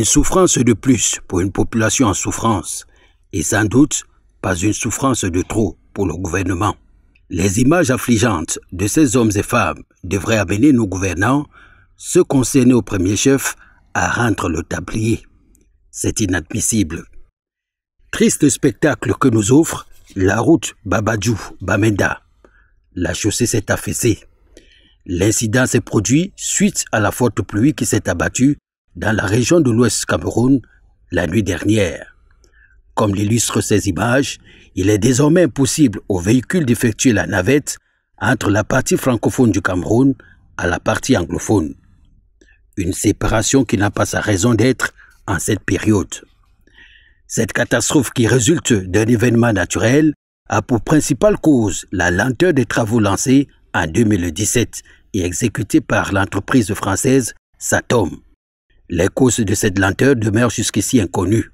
Une souffrance de plus pour une population en souffrance et sans doute pas une souffrance de trop pour le gouvernement. Les images affligeantes de ces hommes et femmes devraient amener nos gouvernants, ceux concernés au premier chef, à rendre le tablier. C'est inadmissible. Triste spectacle que nous offre la route Babadjou-Bamenda. La chaussée s'est affaissée. L'incident s'est produit suite à la forte pluie qui s'est abattue dans la région de l'Ouest Cameroun la nuit dernière. Comme l'illustrent ces images, il est désormais impossible aux véhicules d'effectuer la navette entre la partie francophone du Cameroun à la partie anglophone. Une séparation qui n'a pas sa raison d'être en cette période. Cette catastrophe qui résulte d'un événement naturel a pour principale cause la lenteur des travaux lancés en 2017 et exécutés par l'entreprise française Satom. Les causes de cette lenteur demeurent jusqu'ici inconnues.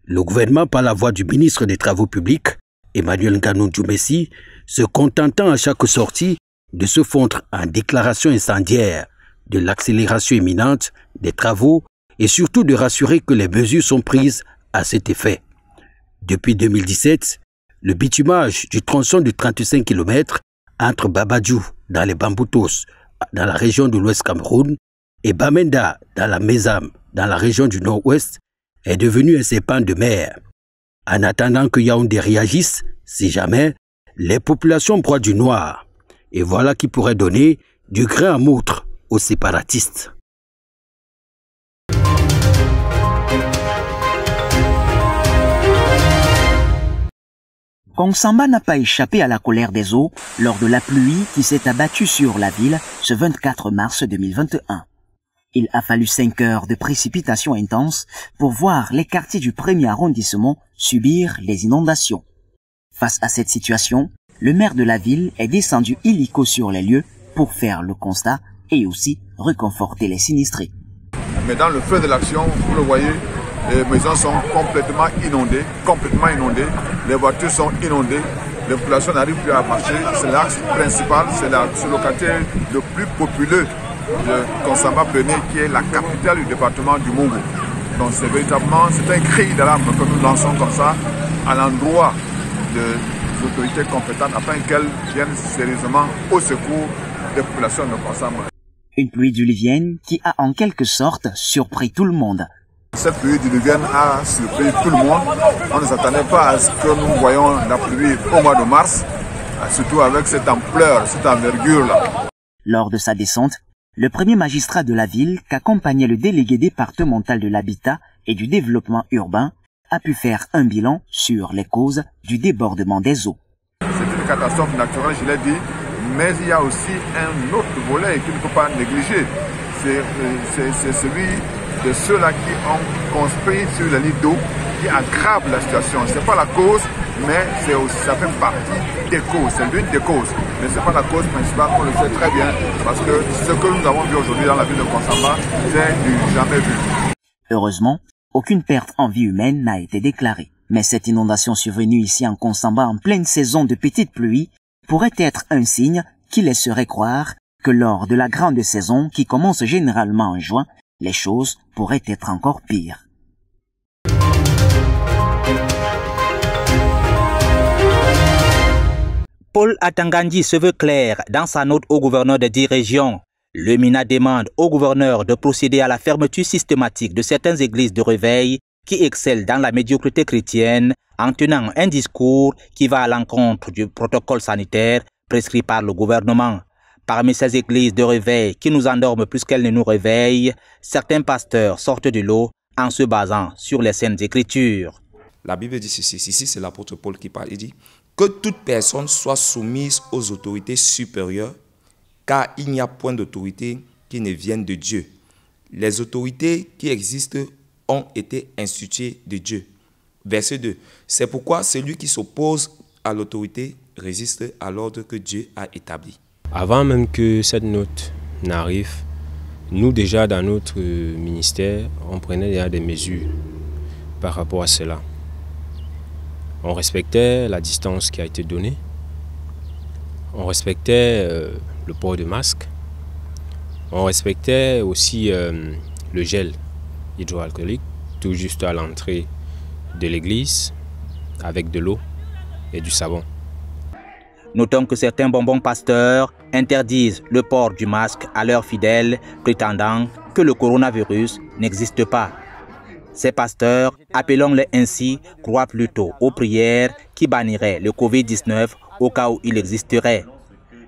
Le gouvernement, par la voix du ministre des Travaux publics, Emmanuel Nganou-Djoumessi, se contentant à chaque sortie de se fondre en déclaration incendiaire de l'accélération imminente des travaux et surtout de rassurer que les mesures sont prises à cet effet. Depuis 2017, le bitumage du tronçon de 35 km entre Babadjou dans les Bamboutos, dans la région de l'Ouest Cameroun, et Bamenda dans la Mézam, dans la région du Nord-Ouest, est devenu un serpent de mer. En attendant que Yaoundé réagisse, si jamais, les populations broient du noir. Et voilà qui pourrait donner du grain à moudre aux séparatistes. Kongsamba n'a pas échappé à la colère des eaux lors de la pluie qui s'est abattue sur la ville ce 24 mars 2021. Il a fallu 5 heures de précipitations intenses pour voir les quartiers du premier arrondissement subir les inondations. Face à cette situation, le maire de la ville est descendu illico sur les lieux pour faire le constat et aussi réconforter les sinistrés. Mais dans le feu de l'action, vous le voyez, les maisons sont complètement inondées, les voitures sont inondées, les populations n'arrivent plus à marcher. C'est l'axe principal, c'est le quartier le plus populeux de Kongsamba Premier, qui est la capitale du département du Mungu. Donc c'est véritablement, c'est un cri d'alarme que nous lançons comme ça à l'endroit des autorités compétentes afin qu'elles viennent sérieusement au secours des populations de Kongsamba. Une pluie diluvienne qui a en quelque sorte surpris tout le monde. Cette pluie diluvienne a surpris tout le monde. On ne s'attendait pas à ce que nous voyons la pluie au mois de mars, surtout avec cette ampleur, cette envergure-là. Lors de sa descente, le premier magistrat de la ville, qu'accompagnait le délégué départemental de l'habitat et du développement urbain, a pu faire un bilan sur les causes du débordement des eaux. C'est une catastrophe naturelle, je l'ai dit, mais il y a aussi un autre volet qu'il ne faut pas négliger. C'est celui de ceux-là qui ont construit sur les lits d'eau qui aggrave la situation. Ce n'est pas la cause, mais ça fait partie des causes. C'est l'une des causes. Mais ce n'est pas la cause principale, on le sait très bien, parce que ce que nous avons vu aujourd'hui dans la ville de Kongsamba, c'est du jamais vu. Heureusement, aucune perte en vie humaine n'a été déclarée. Mais cette inondation survenue ici en Kongsamba en pleine saison de petite pluie pourrait être un signe qui laisserait croire que lors de la grande saison qui commence généralement en juin, les choses pourraient être encore pires. Paul Atangandi se veut clair dans sa note au gouverneur des 10 régions. Le MINA demande au gouverneur de procéder à la fermeture systématique de certaines églises de réveil qui excellent dans la médiocrité chrétienne en tenant un discours qui va à l'encontre du protocole sanitaire prescrit par le gouvernement. Parmi ces églises de réveil qui nous endorment plus qu'elles ne nous réveillent, certains pasteurs sortent de l'eau en se basant sur les Saintes Écritures. La Bible dit ceci, ici c'est l'apôtre Paul qui parle, il dit que toute personne soit soumise aux autorités supérieures, car il n'y a point d'autorité qui ne vienne de Dieu. Les autorités qui existent ont été instituées de Dieu. Verset 2. C'est pourquoi celui qui s'oppose à l'autorité résiste à l'ordre que Dieu a établi. Avant même que cette note n'arrive, nous déjà dans notre ministère, on prenait déjà des mesures par rapport à cela. On respectait la distance qui a été donnée, on respectait le port de masque, on respectait aussi le gel hydroalcoolique, tout juste à l'entrée de l'église, avec de l'eau et du savon. Notons que certains bonbons pasteurs interdisent le port du masque à leurs fidèles, prétendant que le coronavirus n'existe pas. Ces pasteurs, appelons-les ainsi, croient plutôt aux prières qui banniraient le Covid-19 au cas où il existerait.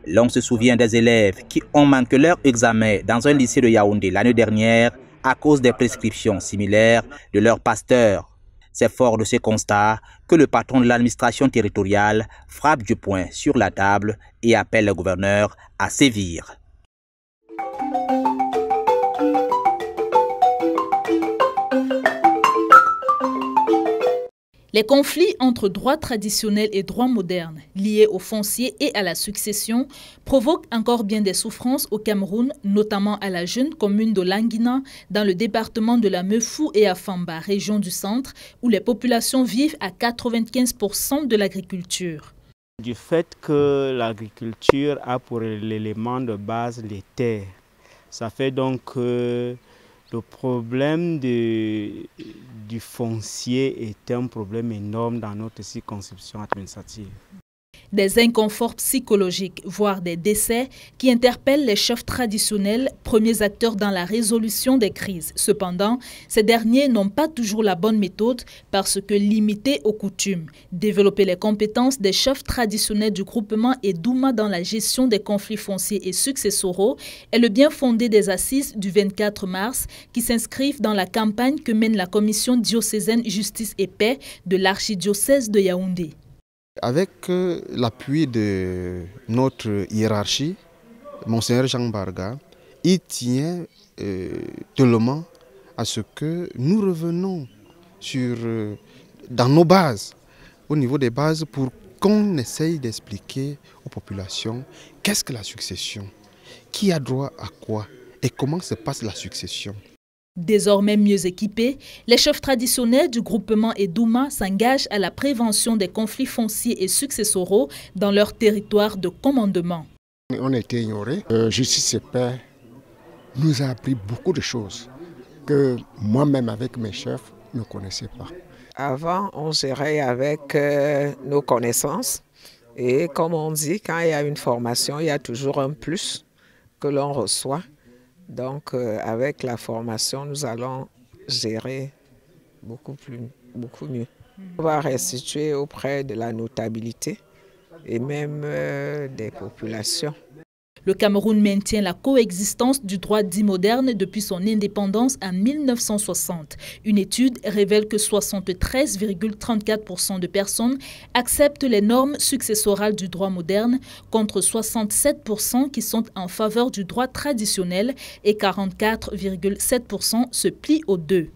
L'on se souvient des élèves qui ont manqué leur examen dans un lycée de Yaoundé l'année dernière à cause des prescriptions similaires de leur pasteur. C'est fort de ce constat que le patron de l'administration territoriale frappe du poing sur la table et appelle le gouverneur à sévir. Les conflits entre droit traditionnel et droit moderne, liés au foncier et à la succession, provoquent encore bien des souffrances au Cameroun, notamment à la jeune commune de Languina, dans le département de la Meufou et à Famba, région du centre, où les populations vivent à 95% de l'agriculture. Du fait que l'agriculture a pour l'élément de base les terres, ça fait donc que le problème du foncier est un problème énorme dans notre circonscription administrative. Des inconforts psychologiques, voire des décès, qui interpellent les chefs traditionnels, premiers acteurs dans la résolution des crises. Cependant, ces derniers n'ont pas toujours la bonne méthode parce que limités aux coutumes. Développer les compétences des chefs traditionnels du groupement Edouma dans la gestion des conflits fonciers et successoraux est le bien fondé des assises du 24 mars qui s'inscrivent dans la campagne que mène la commission diocésaine Justice et Paix de l'archidiocèse de Yaoundé. Avec l'appui de notre hiérarchie, Monseigneur Jean Barga, il tient tellement à ce que nous revenons dans nos bases, au niveau des bases, pour qu'on essaye d'expliquer aux populations qu'est-ce que la succession, qui a droit à quoi et comment se passe la succession. Désormais mieux équipés, les chefs traditionnels du groupement Edouma s'engagent à la prévention des conflits fonciers et successoraux dans leur territoire de commandement. On a été ignorés. Justice et Paix nous a appris beaucoup de choses que moi-même avec mes chefs ne connaissais pas. Avant, on gérait avec nos connaissances et comme on dit, quand il y a une formation, il y a toujours un plus que l'on reçoit. Donc, avec la formation, nous allons gérer beaucoup mieux. On va restituer auprès de la notabilité et même des populations. Le Cameroun maintient la coexistence du droit dit moderne depuis son indépendance en 1960. Une étude révèle que 73,34% de personnes acceptent les normes successorales du droit moderne contre 67% qui sont en faveur du droit traditionnel et 44,7% se plient aux deux.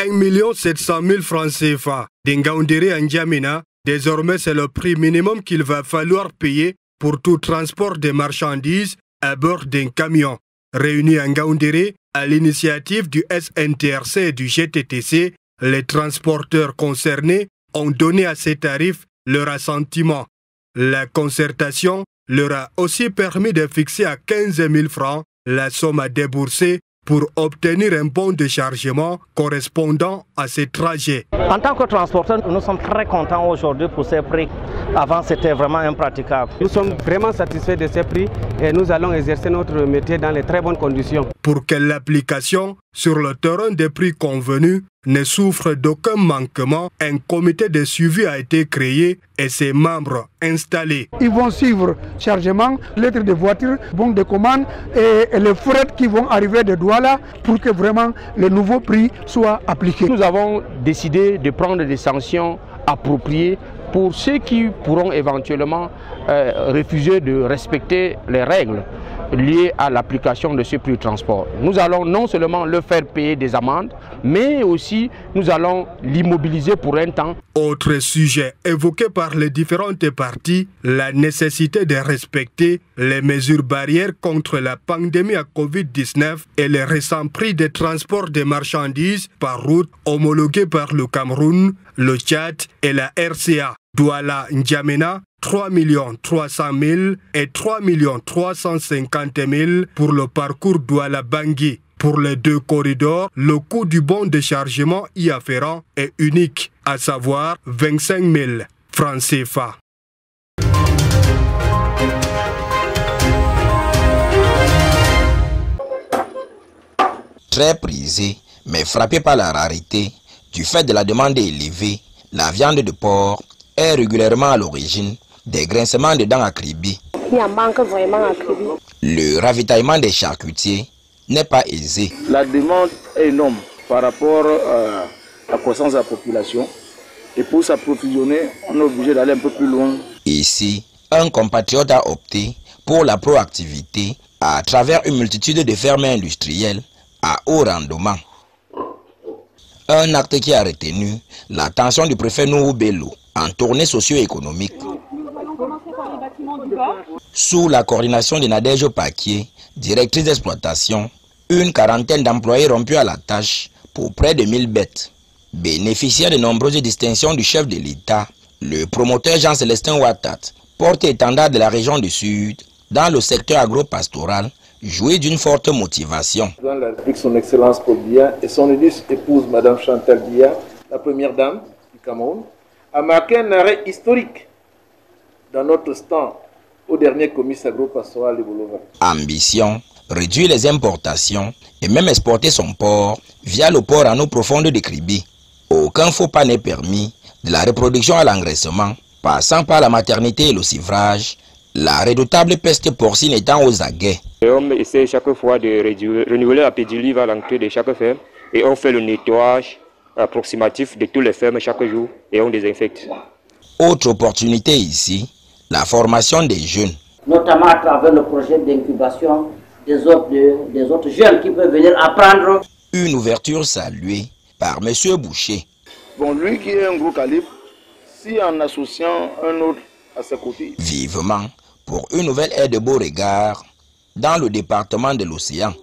1 700 000 francs CFA d'Ngaoundéré à N'Djamena, désormais c'est le prix minimum qu'il va falloir payer pour tout transport des marchandises à bord d'un camion. Réunis à Ngaoundéré, à l'initiative du SNTRC et du GTTC, les transporteurs concernés ont donné à ces tarifs leur assentiment. La concertation leur a aussi permis de fixer à 15 000 francs la somme à débourser pour obtenir un bon de chargement correspondant à ces trajets. En tant que transporteurs, nous sommes très contents aujourd'hui pour ces prix. Avant, c'était vraiment impraticable. Nous sommes vraiment satisfaits de ces prix et nous allons exercer notre métier dans les très bonnes conditions. Pour que l'application sur le terrain des prix convenus ne souffre d'aucun manquement, un comité de suivi a été créé et ses membres installés. Ils vont suivre chargement, lettres de voiture, bons de commande et les frais qui vont arriver de Douala pour que vraiment le nouveau prix soit appliqué. Nous avons décidé de prendre des sanctions appropriées pour ceux qui pourront éventuellement refuser de respecter les règles liées à l'application de ce prix de transport. Nous allons non seulement le faire payer des amendes, mais aussi nous allons l'immobiliser pour un temps. Autre sujet évoqué par les différentes parties, la nécessité de respecter les mesures barrières contre la pandémie à Covid-19 et les récents prix de transport des marchandises par route homologués par le Cameroun, le Tchad et la RCA. Douala N'Djamena, 3 300 000 et 3 350 000 pour le parcours Douala-Bangui. Pour les deux corridors, le coût du bon de chargement y afférent est unique, à savoir 25 000 francs CFA. Très prisé, mais frappé par la rareté, du fait de la demande élevée, la viande de porc est régulièrement à l'origine des grincements de dents à Kribi. Il en manque vraiment à Kribi. Le ravitaillement des charcutiers n'est pas aisé. La demande est énorme par rapport à la croissance de la population. Et pour s'approvisionner, on est obligé d'aller un peu plus loin. Ici, un compatriote a opté pour la proactivité à travers une multitude de fermes industrielles à haut rendement. Un acte qui a retenu l'attention du préfet Nourou Bello en tournée socio-économique. Sous la coordination de Nadège Paquier, directrice d'exploitation, une quarantaine d'employés rompus à la tâche pour près de 1000 bêtes. Bénéficiaire de nombreuses distinctions du chef de l'État, le promoteur Jean-Célestin Ouattat, porte-étendard de la région du Sud, dans le secteur agro-pastoral, jouit d'une forte motivation. Dans la République, son Excellence Paul Biya et son épouse, Madame Chantal Biya, la première dame du Cameroun, a marqué un arrêt historique dans notre stand au dernier comice agro-pastoral de Bolova. Ambition, réduire les importations et même exporter son porc via le port en eau profonde de Kribi. Aucun faux pas n'est permis, de la reproduction à l'engraissement, passant par la maternité et le sevrage, la redoutable peste porcine étant aux aguets. On essaie chaque fois de renouveler la pédiluve à l'entrée de chaque ferme et on fait le nettoyage approximatif de toutes les fermes chaque jour et on désinfecte. Autre opportunité ici, la formation des jeunes. Notamment à travers le projet d'incubation des autres jeunes qui peuvent venir apprendre. Une ouverture saluée par M. Boucher. Bon, lui qui est un gros calibre, si en associant un autre à ses côtés. Vivement pour une nouvelle aire de Beauregard dans le département de l'Océan.